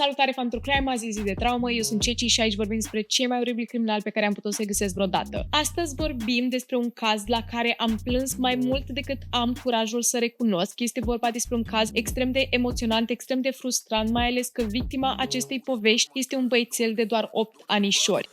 Salutare, fan True Crime, azi e zi de traumă, eu sunt Ceci și aici vorbim despre cei mai oribili criminali pe care am putut să-i găsesc vreodată. Astăzi vorbim despre un caz la care am plâns mai mult decât am curajul să recunosc. Este vorba despre un caz extrem de emoționant, extrem de frustrant, mai ales că victima acestei povești este un băiețel de doar 8 anișori.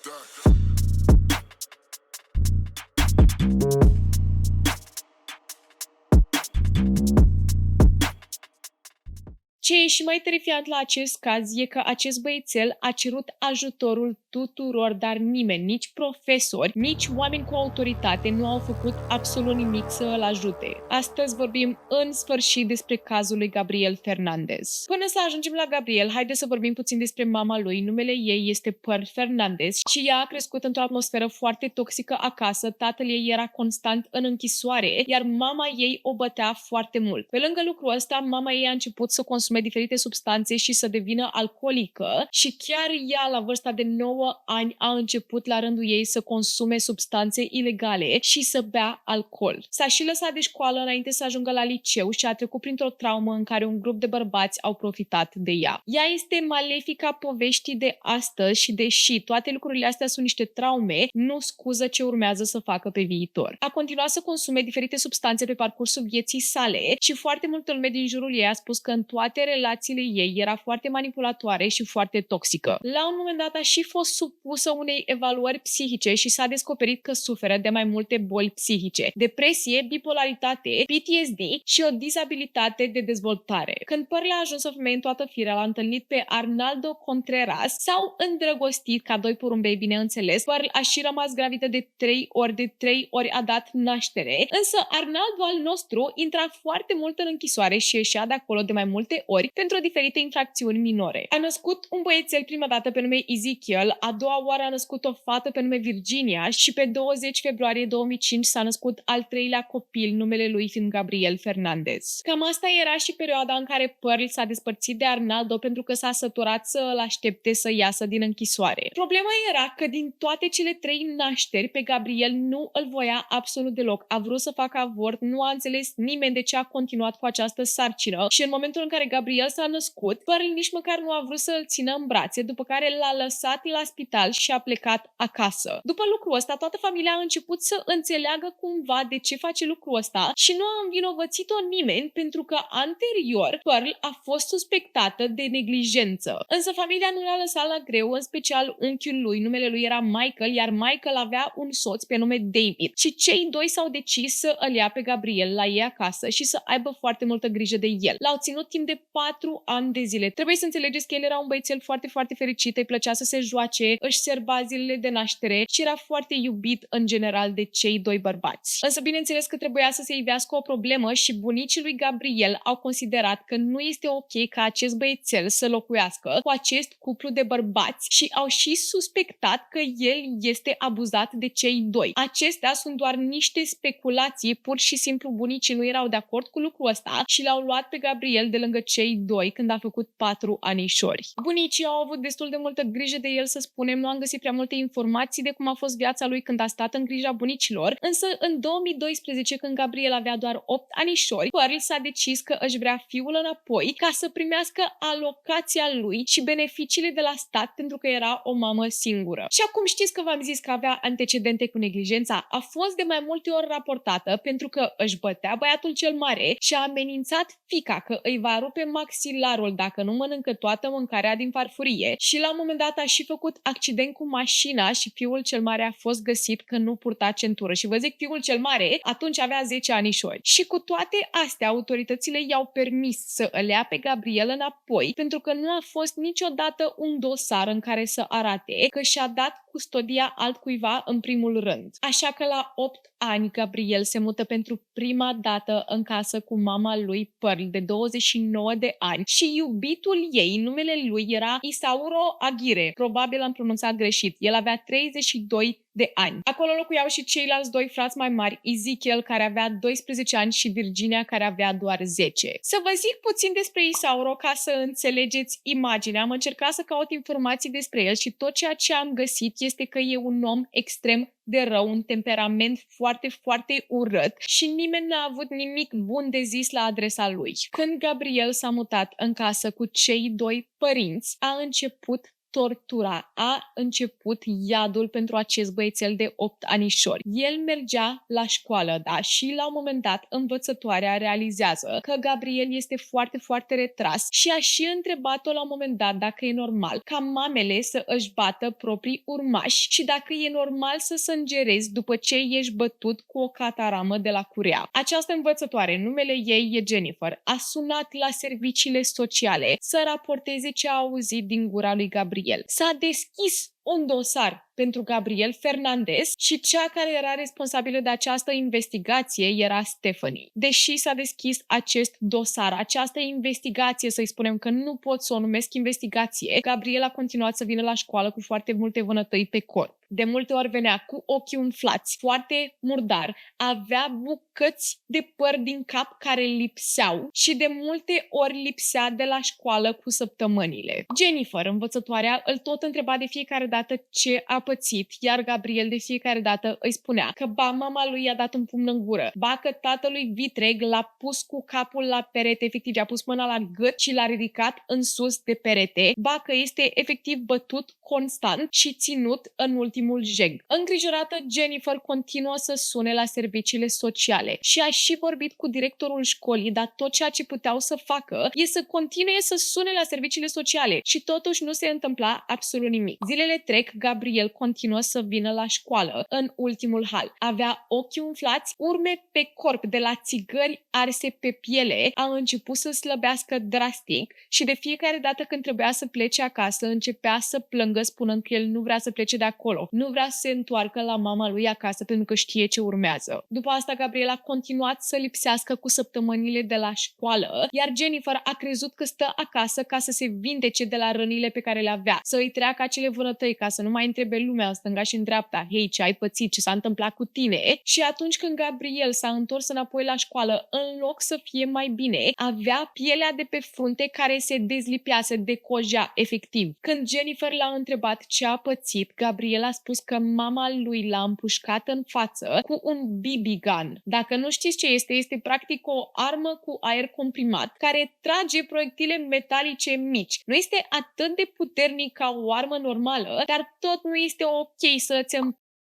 Ce e și mai terifiant la acest caz e că acest băiețel a cerut ajutorul tuturor, dar nimeni, nici profesori, nici oameni cu autoritate nu au făcut absolut nimic să îl ajute. Astăzi vorbim în sfârșit despre cazul lui Gabriel Fernandez. Până să ajungem la Gabriel, haideți să vorbim puțin despre mama lui. Numele ei este Pearl Fernandez și ea a crescut într-o atmosferă foarte toxică acasă. Tatăl ei era constant în închisoare, iar mama ei o bătea foarte mult. Pe lângă lucrul ăsta, mama ei a început să consume diferite substanțe și să devină alcoolică și chiar ea, la vârsta de 9 ani, a început la rândul ei să consume substanțe ilegale și să bea alcool. S-a și lăsat de școală înainte să ajungă la liceu și a trecut printr-o traumă în care un grup de bărbați au profitat de ea. Ea este malefica poveștii de astăzi și deși toate lucrurile astea sunt niște traume, nu scuză ce urmează să facă pe viitor. A continuat să consume diferite substanțe pe parcursul vieții sale și foarte multă lume din jurul ei a spus că în toate relațiile ei era foarte manipulatoare și foarte toxică. La un moment dat a și fost supusă unei evaluări psihice și s-a descoperit că suferă de mai multe boli psihice: depresie, bipolaritate, PTSD și o dizabilitate de dezvoltare. Când Pearl a ajuns o femeie în toată firea, l-a întâlnit pe Arnaldo Contreras, s-au îndrăgostit ca doi porumbei, bineînțeles. Pearl a și rămas gravidă de 3 ori, de 3 ori a dat naștere, însă Arnaldo al nostru intra foarte mult în închisoare și ieșea de acolo de mai multe ori pentru diferite infracțiuni minore. A născut un băiețel prima dată pe nume Ezekiel, a doua oară a născut o fată pe nume Virginia și pe 20 februarie 2005 s-a născut al treilea copil, numele lui fiind Gabriel Fernandez. Cam asta era și perioada în care Pearl s-a despărțit de Arnaldo pentru că s-a săturat să îl aștepte să iasă din închisoare. Problema era că din toate cele 3 nașteri pe Gabriel nu îl voia absolut deloc. A vrut să facă avort, nu a înțeles nimeni de ce a continuat cu această sarcină și în momentul în care Gabriel s-a născut, Pearl nici măcar nu a vrut să îl țină în brațe, după care l-a lăsat la spital și a plecat acasă. După lucrul ăsta, toată familia a început să înțeleagă cumva de ce face lucrul ăsta și nu a învinovățit-o nimeni pentru că anterior Pearl a fost suspectată de neglijență. Însă familia nu l-a lăsat la greu, în special unchiul lui, numele lui era Michael, iar Michael avea un soț pe nume David și cei doi s-au decis să îl ia pe Gabriel la ei acasă și să aibă foarte multă grijă de el. L-au ținut timp de 4 ani de zile. Trebuie să înțelegeți că el era un băiețel foarte, foarte fericit, îi plăcea să se joace, își serba zilele de naștere și era foarte iubit în general de cei doi bărbați. Însă bineînțeles că trebuia să se ivească o problemă și bunicii lui Gabriel au considerat că nu este ok ca acest băiețel să locuiască cu acest cuplu de bărbați și au și suspectat că el este abuzat de cei doi. Acestea sunt doar niște speculații, pur și simplu bunicii nu erau de acord cu lucrul ăsta și l-au luat pe Gabriel de lângă cei doi când a făcut 4 anișori. Bunicii au avut destul de multă grijă de el, să spunem, nu am găsit prea multe informații de cum a fost viața lui când a stat în grija bunicilor, însă în 2012, când Gabriel avea doar 8 anișori, Pearl s-a decis că își vrea fiul înapoi ca să primească alocația lui și beneficiile de la stat pentru că era o mamă singură. Și acum știți că v-am zis că avea antecedente cu neglijența? A fost de mai multe ori raportată pentru că își bătea băiatul cel mare și a amenințat fiica că îi va rupe maxilarul dacă nu mănâncă toată mâncarea din farfurie și la un moment dat a și făcut accident cu mașina și fiul cel mare a fost găsit că nu purta centură. Și vă zic, fiul cel mare atunci avea 10 anișori. Și cu toate astea, autoritățile i-au permis să îl ia pe Gabriel înapoi pentru că nu a fost niciodată un dosar în care să arate că și-a dat custodia altcuiva în primul rând. Așa că la 8 ani Gabriel se mută pentru prima dată în casă cu mama lui Pearl de 29 de ani și iubitul ei, numele lui era Isauro Aguirre. Probabil am pronunțat greșit. El avea 32 de ani. Acolo locuiau și ceilalți doi frați mai mari, Ezekiel, care avea 12 ani, și Virginia, care avea doar 10. Să vă zic puțin despre Isauro ca să înțelegeți imaginea. Am încercat să caut informații despre el și tot ceea ce am găsit este că e un om extrem de rău, un temperament foarte, foarte urât și nimeni n-a avut nimic bun de zis la adresa lui. Când Gabriel s-a mutat în casă cu cei doi părinți, a început tortura, a început iadul pentru acest băiețel de 8 anișori. El mergea la școală, da, și la un moment dat învățătoarea realizează că Gabriel este foarte, foarte retras și a și întrebat-o la un moment dat dacă e normal ca mamele să își bată proprii urmași și dacă e normal să sângerezi după ce ești bătut cu o cataramă de la curea. Această învățătoare, numele ei e Jennifer, a sunat la serviciile sociale să raporteze ce a auzit din gura lui Gabriel. S-a deschis un dosar pentru Gabriel Fernandez și cea care era responsabilă de această investigație era Stephanie. Deși s-a deschis acest dosar, această investigație, să-i spunem că nu pot să o numesc investigație, Gabriel a continuat să vină la școală cu foarte multe vânătăi pe corp. De multe ori venea cu ochii umflați, foarte murdar, avea bucăți de păr din cap care lipseau și de multe ori lipsea de la școală cu săptămânile. Jennifer, învățătoarea, îl tot întreba de fiecare dată ce a pățit, iar Gabriel de fiecare dată îi spunea că ba mama lui i-a dat un pumn în gură, ba că tatălui vitreg l-a pus cu capul la perete, efectiv i-a pus mâna la gât și l-a ridicat în sus de perete, ba că este efectiv bătut constant și ținut în ultimul jeg. Îngrijorată, Jennifer continuă să sune la serviciile sociale și a și vorbit cu directorul școlii, dar tot ceea ce puteau să facă e să continue să sune la serviciile sociale și totuși nu se întâmpla absolut nimic. Zilele trec, Gabriel continuă să vină la școală în ultimul hal. Avea ochii umflați, urme pe corp de la țigări arse pe piele, a început să slăbească drastic și de fiecare dată când trebuia să plece acasă, începea să plângă spunând că el nu vrea să plece de acolo. Nu vrea să se întoarcă la mama lui acasă pentru că știe ce urmează. După asta, Gabriel a continuat să lipsească cu săptămânile de la școală, iar Jennifer a crezut că stă acasă ca să se vindece de la rănile pe care le avea, să îi treacă acele vânătăi, ca să nu mai întrebe lumea în stânga și în dreapta, hei, ce ai pățit, ce s-a întâmplat cu tine? Și atunci când Gabriel s-a întors înapoi la școală, în loc să fie mai bine, avea pielea de pe frunte care se dezlipea, se decojea efectiv. Când Jennifer l-a întrebat ce a pățit, Gabriel a spus că mama lui l-a împușcat în față cu un BB gun. Dacă nu știți ce este, este practic o armă cu aer comprimat care trage proiectile metalice mici. Nu este atât de puternic ca o armă normală, dar tot nu este ok să-ți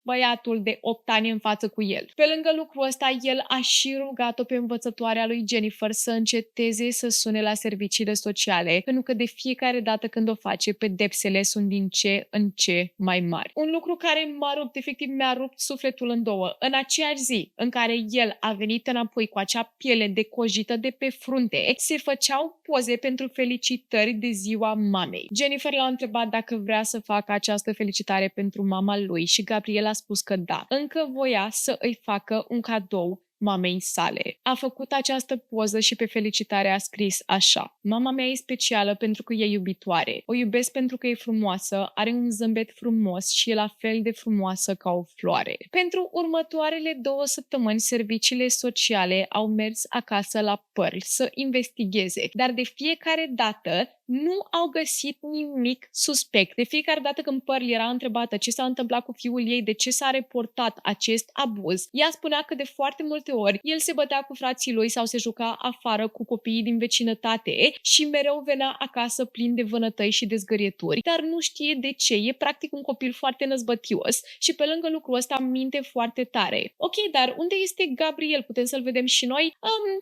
băiatul de 8 ani în față cu el. Pe lângă lucrul ăsta, el a și rugat-o pe învățătoarea lui Jennifer să înceteze să sune la serviciile sociale, pentru că de fiecare dată când o face, pedepsele sunt din ce în ce mai mari. Un lucru care m-a rupt, efectiv mi-a rupt sufletul în două. În aceeași zi în care el a venit înapoi cu acea piele decojită de pe frunte, se făceau poze pentru felicitări de ziua mamei. Jennifer l-a întrebat dacă vrea să facă această felicitare pentru mama lui și Gabriel a spus că da. Încă voia să îi facă un cadou mamei sale. A făcut această poză și pe felicitare a scris așa: mama mea e specială pentru că e iubitoare. O iubesc pentru că e frumoasă, are un zâmbet frumos și e la fel de frumoasă ca o floare. Pentru următoarele 2 săptămâni, serviciile sociale au mers acasă la Pearl să investigheze, dar de fiecare dată nu au găsit nimic suspect. De fiecare dată când Pearl era întrebată ce s-a întâmplat cu fiul ei, de ce s-a reportat acest abuz, ea spunea că de foarte multe ori el se bătea cu frații lui sau se juca afară cu copiii din vecinătate și mereu venea acasă plin de vânătăi și de zgârieturi, dar nu știe de ce. E practic un copil foarte năzbătios și pe lângă lucrul ăsta minte foarte tare. Ok, dar unde este Gabriel? Putem să-l vedem și noi?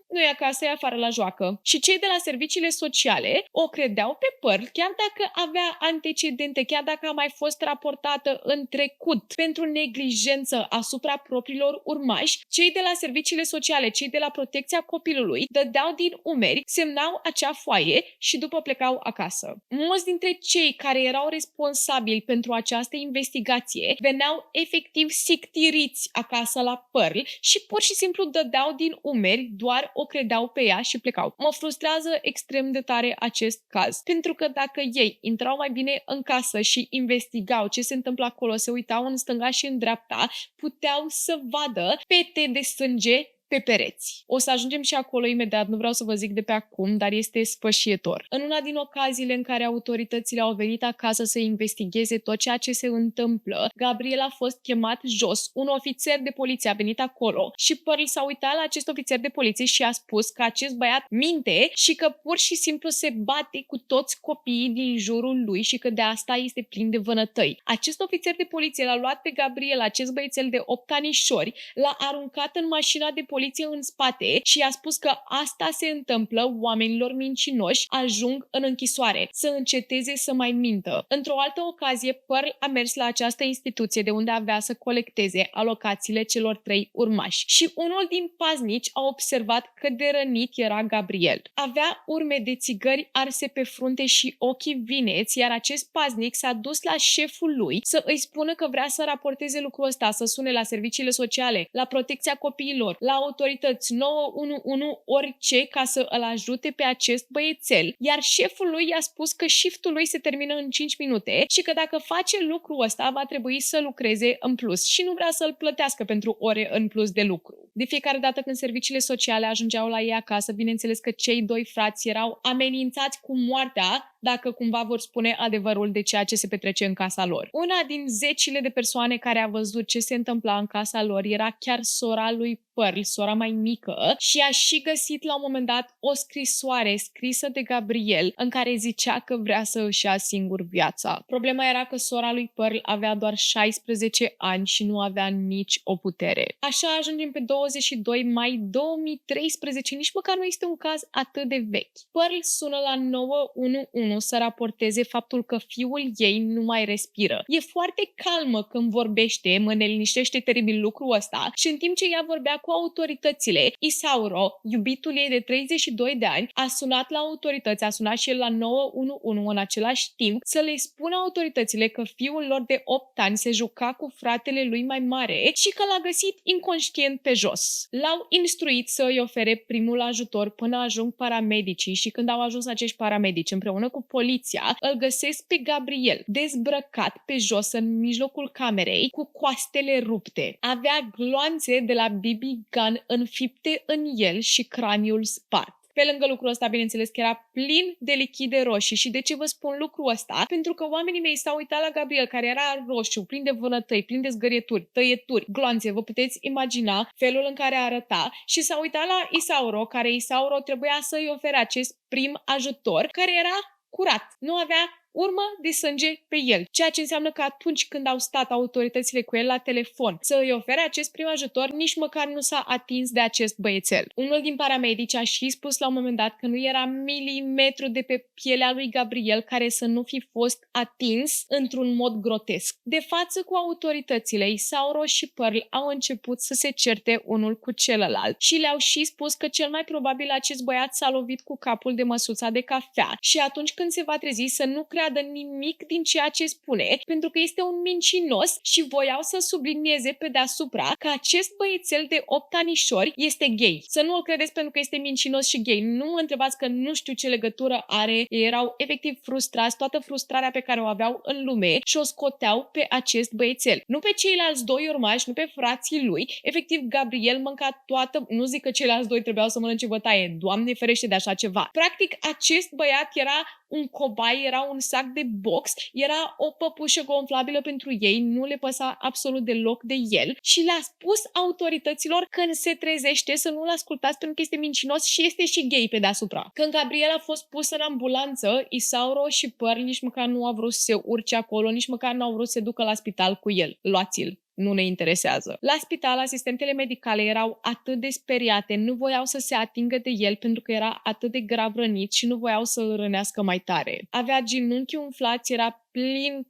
Nu e acasă, e afară la joacă. Și cei de la serviciile sociale o credeau pe Pearl, chiar dacă avea antecedente, chiar dacă a mai fost raportată în trecut pentru neglijență asupra propriilor urmași. Cei de la serviciile sociale, cei de la protecția copilului, dădeau din umeri, semnau acea foaie și după plecau acasă. Mulți dintre cei care erau responsabili pentru această investigație veneau efectiv sictiriți acasă la Pearl și pur și simplu dădeau din umeri, doar o credeau pe ea și plecau. Mă frustrează extrem de tare acest caz caz. Pentru că dacă ei intrau mai bine în casă și investigau ce se întâmplă acolo, se uitau în stânga și în dreapta, puteau să vadă pete de sânge pe pereți. O să ajungem și acolo imediat, nu vreau să vă zic de pe acum, dar este sfășietor. În una din ocaziile în care autoritățile au venit acasă să investigheze tot ceea ce se întâmplă, Gabriel a fost chemat jos, un ofițer de poliție a venit acolo și Pearl s-a uitat la acest ofițer de poliție și a spus că acest băiat minte și că pur și simplu se bate cu toți copiii din jurul lui și că de asta este plin de vânătăi. Acest ofițer de poliție l-a luat pe Gabriel, acest băiețel de 8 anișori, l-a aruncat în mașina de poliție în spate și i-a spus că asta se întâmplă oamenilor mincinoși, ajung în închisoare, să înceteze să mai mintă. Într-o altă ocazie, Pearl a mers la această instituție de unde avea să colecteze alocațiile celor 3 urmași și unul din paznici a observat cât de rănit era Gabriel. Avea urme de țigări arse pe frunte și ochii vineți, iar acest paznic s-a dus la șeful lui să îi spună că vrea să raporteze lucrul ăsta, să sune la serviciile sociale, la protecția copiilor, la autorități 911, orice, ca să îl ajute pe acest băiețel. Iar șeful lui i-a spus că shiftul lui se termină în 5 minute și că dacă face lucrul ăsta va trebui să lucreze în plus și nu vrea să-l plătească pentru ore în plus de lucru. De fiecare dată când serviciile sociale ajungeau la ei acasă, bineînțeles că cei 2 frați erau amenințați cu moartea dacă cumva vor spune adevărul de ceea ce se petrece în casa lor. Una din zecile de persoane care a văzut ce se întâmpla în casa lor era chiar sora lui Pearl, sora mai mică, și a și găsit la un moment dat o scrisoare scrisă de Gabriel în care zicea că vrea să își ia singur viața. Problema era că sora lui Pearl avea doar 16 ani și nu avea nici o putere. Așa ajungem pe 22 mai 2013, nici măcar nu este un caz atât de vechi. Pearl sună la 911 să raporteze faptul că fiul ei nu mai respiră. E foarte calmă când vorbește, mă neliniștește teribil lucrul ăsta și în timp ce ea vorbea cu autoritățile, Isauro, iubitul ei de 32 de ani, a sunat la autorități, a sunat și el la 911 în același timp să le spună autoritățile că fiul lor de 8 ani se juca cu fratele lui mai mare și că l-a găsit inconștient pe jos. L-au instruit să îi ofere primul ajutor până ajung paramedicii și când au ajuns acești paramedici împreună cu poliția, îl găsesc pe Gabriel dezbrăcat pe jos în mijlocul camerei cu coastele rupte. Avea gloanțe de la BB gun înfipte în el și craniul spart. Pe lângă lucrul ăsta, bineînțeles că era plin de lichide roșii. Și de ce vă spun lucrul ăsta? Pentru că oamenii mei s-au uitat la Gabriel, care era roșu, plin de vânătăi, plin de zgârieturi, tăieturi, gloanțe, vă puteți imagina felul în care arăta, și s-au uitat la Isauro, care Isauro trebuia să îi ofere acest prim ajutor, care era curat. Nu avea urmă de sânge pe el, ceea ce înseamnă că atunci când au stat autoritățile cu el la telefon să îi ofere acest prim ajutor, nici măcar nu s-a atins de acest băiețel. Unul din paramedici a și spus la un moment dat că nu era milimetru de pe pielea lui Gabriel care să nu fi fost atins într-un mod grotesc. De față cu autoritățile, Isauro și Pearl au început să se certe unul cu celălalt și le-au și spus că cel mai probabil acest băiat s-a lovit cu capul de măsuța de cafea și atunci când se va trezi să nu creadă nimic din ceea ce spune, pentru că este un mincinos, și voiau să sublinieze pe deasupra că acest băiețel de 8 anișori este gay. Să nu îl credeți pentru că este mincinos și gay. Nu mă întrebați că nu știu ce legătură are. Ei erau efectiv frustrați, toată frustrarea pe care o aveau în lume și o scoteau pe acest băiețel. Nu pe ceilalți 2 urmași, nu pe frații lui. Efectiv, Gabriel mânca toată, nu zic că ceilalți 2 trebuiau să mănânce bătaie, Doamne ferește de așa ceva. Practic, acest băiat era un cobai, era un sac de box, era o păpușă gonflabilă pentru ei, nu le păsa absolut deloc de el și le-a spus autorităților când se trezește să nu-l ascultați pentru că este mincinos și este și gay pe deasupra. Când Gabriel a fost pus în ambulanță, Isauro și Pearl nici măcar nu au vrut să se urce acolo, nici măcar nu au vrut să se ducă la spital cu el. Luați-l! Nu ne interesează. La spital, asistentele medicale erau atât de speriate, nu voiau să se atingă de el pentru că era atât de grav rănit și nu voiau să îl rănească mai tare. Avea genunchii umflați, era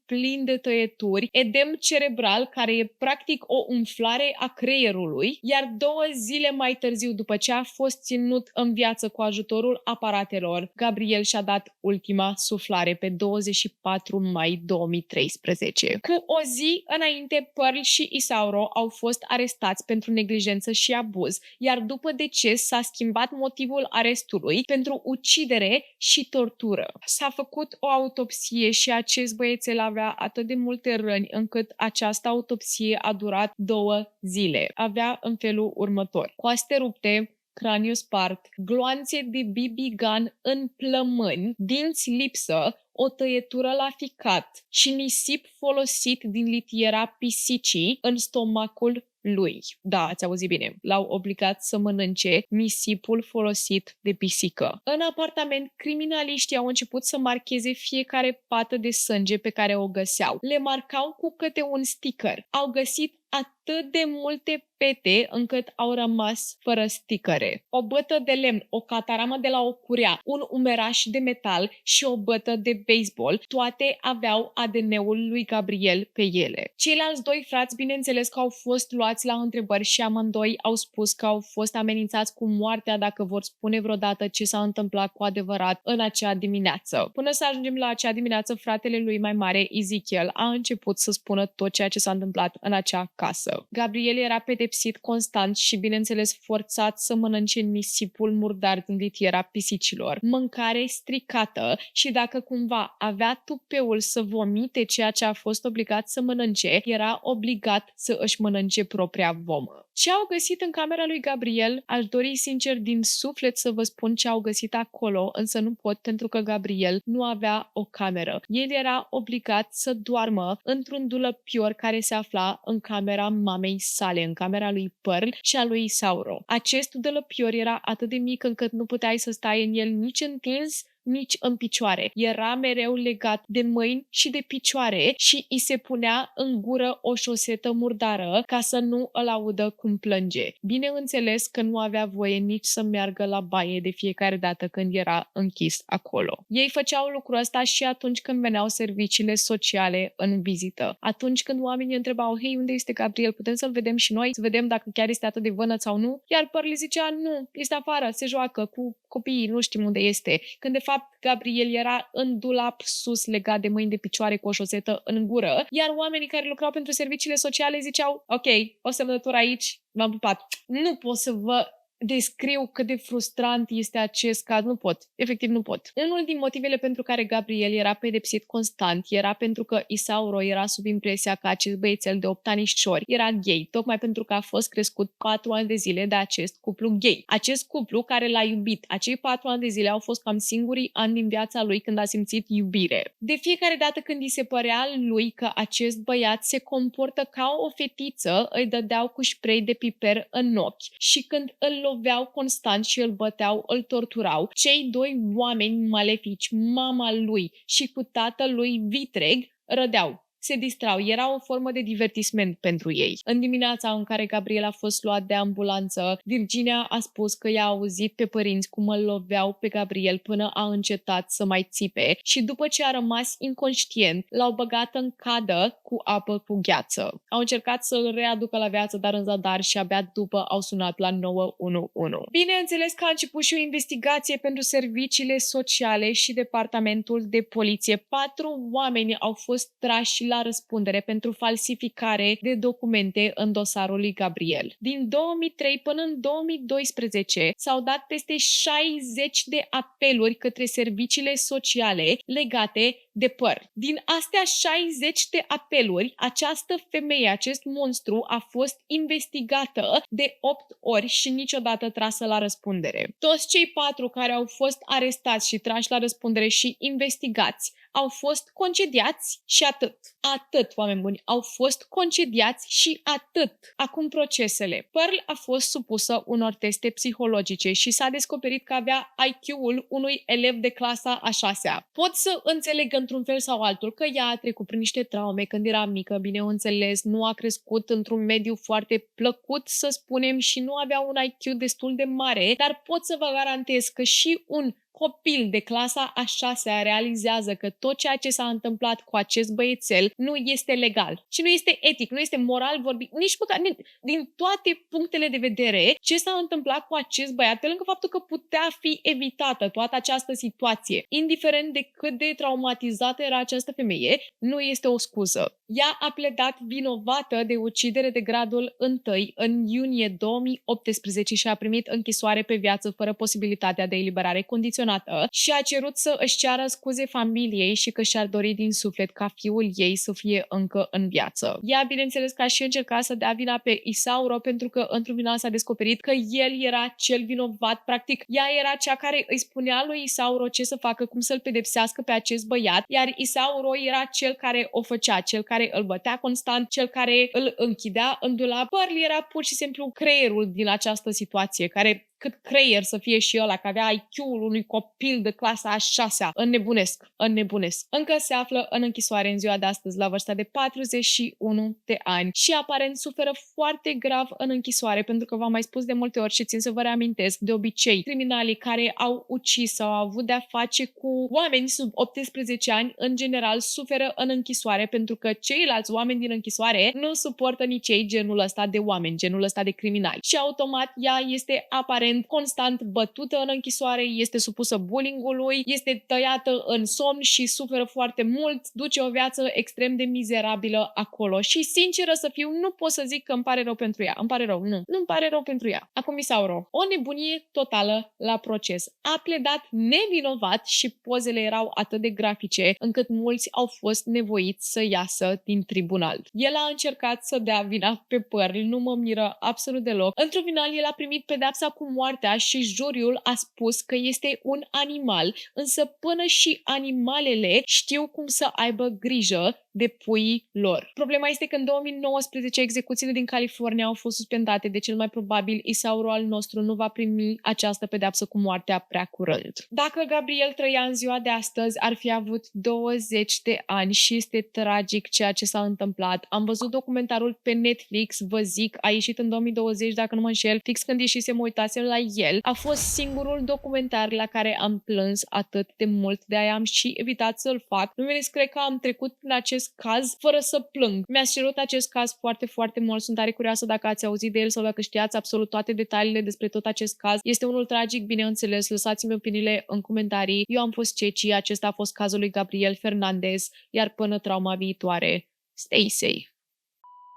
plin de tăieturi, edem cerebral, care e practic o umflare a creierului, iar 2 zile mai târziu, după ce a fost ținut în viață cu ajutorul aparatelor, Gabriel și-a dat ultima suflare pe 24 mai 2013. Cu o zi înainte, Pearl și Isauro au fost arestați pentru neglijență și abuz, iar după deces s-a schimbat motivul arestului pentru ucidere și tortură. S-a făcut o autopsie și acest băiețel avea atât de multe răni încât această autopsie a durat 2 zile. Avea în felul următor: coaste rupte, craniu spart, gloanțe de BB gun în plămâni, dinți lipsă, o tăietură la ficat și nisip folosit din litiera pisicii în stomacul lui. Da, ați auzit bine. L-au obligat să mănânce nisipul folosit de pisică. În apartament, criminaliștii au început să marcheze fiecare pată de sânge pe care o găseau. Le marcau cu câte un sticker. Au găsit atât de multe pete încât au rămas fără sticăre. O bătă de lemn, o cataramă de la o curea, un umeraș de metal și o bătă de baseball, toate aveau ADN-ul lui Gabriel pe ele. Ceilalți 2 frați, bineînțeles că au fost luați la întrebări și amândoi au spus că au fost amenințați cu moartea dacă vor spune vreodată ce s-a întâmplat cu adevărat în acea dimineață. Până să ajungem la acea dimineață, fratele lui mai mare, Ezekiel, a început să spună tot ceea ce s-a întâmplat în acea casă. Gabriel era pedepsit constant și, bineînțeles, forțat să mănânce nisipul murdar din litiera pisicilor, mâncare stricată și dacă cumva avea tupeul să vomite ceea ce a fost obligat să mănânce, era obligat să își mănânce propria vomă. Ce au găsit în camera lui Gabriel? Aș dori sincer din suflet să vă spun ce au găsit acolo, însă nu pot pentru că Gabriel nu avea o cameră. El era obligat să doarmă într-un dulăpior care se afla în camera mamei sale, în camera lui Pearl și a lui Isauro. Acest dulăpior era atât de mic încât nu puteai să stai în el nici întins, nici în picioare. Era mereu legat de mâini și de picioare și îi se punea în gură o șosetă murdară ca să nu îl audă cum plânge. Bineînțeles că nu avea voie nici să meargă la baie de fiecare dată când era închis acolo. Ei făceau lucrul ăsta și atunci când veneau serviciile sociale în vizită. Atunci când oamenii întrebau: hei, unde este Gabriel? Putem să-l vedem și noi? Să vedem dacă chiar este atât de vânăt sau nu? Iar Pearl zicea: nu, este afară, se joacă cu copiii, nu știm unde este. Când de fapt Gabriel era în dulap sus, legat de mâini de picioare cu o șosetă în gură, iar oamenii care lucrau pentru serviciile sociale ziceau: ok, o semnătură aici, m-am pupat. Nu pot să vă descriu cât de frustrant este acest caz, nu pot, efectiv nu pot. Unul din motivele pentru care Gabriel era pedepsit constant era pentru că Isauro era sub impresia că acest băiețel de 8 anișori era gay, tocmai pentru că a fost crescut 4 ani de zile de acest cuplu gay. Acest cuplu care l-a iubit. Acei 4 ani de zile au fost cam singurii ani din viața lui când a simțit iubire. De fiecare dată când îi se părea lui că acest băiat se comportă ca o fetiță, îi dădeau cu spray de piper în ochi și când îl loveau constant și îl băteau, îl torturau, cei 2 oameni malefici, mama lui și cu tatăl lui vitreg, râdeau. Se distrau, era o formă de divertisment pentru ei. În dimineața în care Gabriel a fost luat de ambulanță, Virginia a spus că i-a auzit pe părinți cum îl loveau pe Gabriel până a încetat să mai țipe și după ce a rămas inconștient, l-au băgat în cadă cu apă cu gheață. Au încercat să-l readucă la viață, dar în zadar și abia după au sunat la 911. Bineînțeles că a început și o investigație pentru serviciile sociale și departamentul de poliție. 4 oameni au fost trași la răspundere pentru falsificare de documente în dosarul lui Gabriel. Din 2003 până în 2012 s-au dat peste 60 de apeluri către serviciile sociale legate de Pearl. Din astea 60 de apeluri, această femeie, acest monstru, a fost investigată de 8 ori și niciodată trasă la răspundere. Toți cei 4 care au fost arestați și trași la răspundere și investigați au fost concediați și atât. Atât, oameni buni, au fost concediați și atât. Acum procesele. Pearl a fost supusă unor teste psihologice și s-a descoperit că avea IQ-ul unui elev de clasa a 6-a. Pot să înțeleg într-un fel sau altul că ea a trecut prin niște traume când era mică, bineînțeles, nu a crescut într-un mediu foarte plăcut, să spunem, și nu avea un IQ destul de mare, dar pot să vă garantez că și un copil de clasa a 6-a realizează că tot ceea ce s-a întâmplat cu acest băiețel nu este legal și nu este etic, nu este moral vorbit, nici măcar din toate punctele de vedere, ce s-a întâmplat cu acest băiat, pe lângă faptul că putea fi evitată toată această situație, indiferent de cât de traumatizată era această femeie, nu este o scuză. Ea a pledat vinovată de ucidere de gradul 1 în iunie 2018 și a primit închisoare pe viață fără posibilitatea de eliberare condiționată și a cerut să își ceară scuze familiei și că și-ar dori din suflet ca fiul ei să fie încă în viață. Ea, bineînțeles, că a și încercat să dea vina pe Isauro pentru că într-un final s-a descoperit că el era cel vinovat. Practic, ea era cea care îi spunea lui Isauro ce să facă, cum să-l pedepsească pe acest băiat, iar Isauro era cel care o făcea, cel care îl bătea constant, cel care îl închidea în dulap. Pearl era pur și simplu creierul din această situație, care cât creier să fie și ăla, că avea IQ-ul unui copil de clasa a 6-a. Înnebunesc. Încă se află în închisoare în ziua de astăzi, la vârsta de 41 de ani și aparent suferă foarte grav în închisoare, pentru că v-am mai spus de multe ori și țin să vă reamintesc, de obicei, criminalii care au ucis sau au avut de-a face cu oameni sub 18 ani, în general, suferă în închisoare, pentru că ceilalți oameni din închisoare nu suportă nici ei genul ăsta de oameni, genul ăsta de criminali. Și automat ea este aparent constant bătută în închisoare, este supusă bullying-ului, este tăiată în somn și suferă foarte mult, duce o viață extrem de mizerabilă acolo. Și sinceră să fiu, nu pot să zic că îmi pare rău pentru ea. Îmi pare rău, nu îmi pare rău pentru ea. Acum Isauro, o nebunie totală la proces. A pledat nevinovat și pozele erau atât de grafice încât mulți au fost nevoiți să iasă din tribunal. El a încercat să dea vina pe Pearl, nu mă miră absolut deloc. Într-un final el a primit pedeapsa cu moartea și juriul a spus că este un animal, însă până și animalele știu cum să aibă grijă de puii lor. Problema este că în 2019 execuțiile din California au fost suspendate, de cel mai probabil Isauro al nostru nu va primi această pedeapsă cu moartea prea curând. Dacă Gabriel trăia în ziua de astăzi, ar fi avut 20 de ani și este tragic ceea ce s-a întâmplat. Am văzut documentarul pe Netflix, vă zic, a ieșit în 2020, dacă nu mă înșel, fix când ieșise, mă uitasem la el. A fost singurul documentar la care am plâns atât de mult, de-aia am și evitat să-l fac. Nu mi cred că am trecut prin acest caz fără să plâng. Mi-a cerut acest caz foarte, foarte mult. Sunt tare curioasă dacă ați auzit de el sau dacă știați absolut toate detaliile despre tot acest caz. Este unul tragic, bineînțeles. Lăsați-mi opiniile în comentarii. Eu am fost Ceci, acesta a fost cazul lui Gabriel Fernandez, iar până trauma viitoare, stay safe.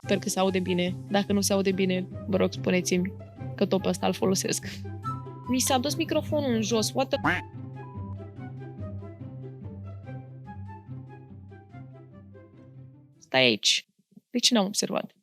Sper că se aude bine. Dacă nu se aude bine, vă rog, spuneți-mi că tot pe ăsta îl folosesc. Mi s-a dus microfonul în jos. What the... Stai aici. De ce n-am observat?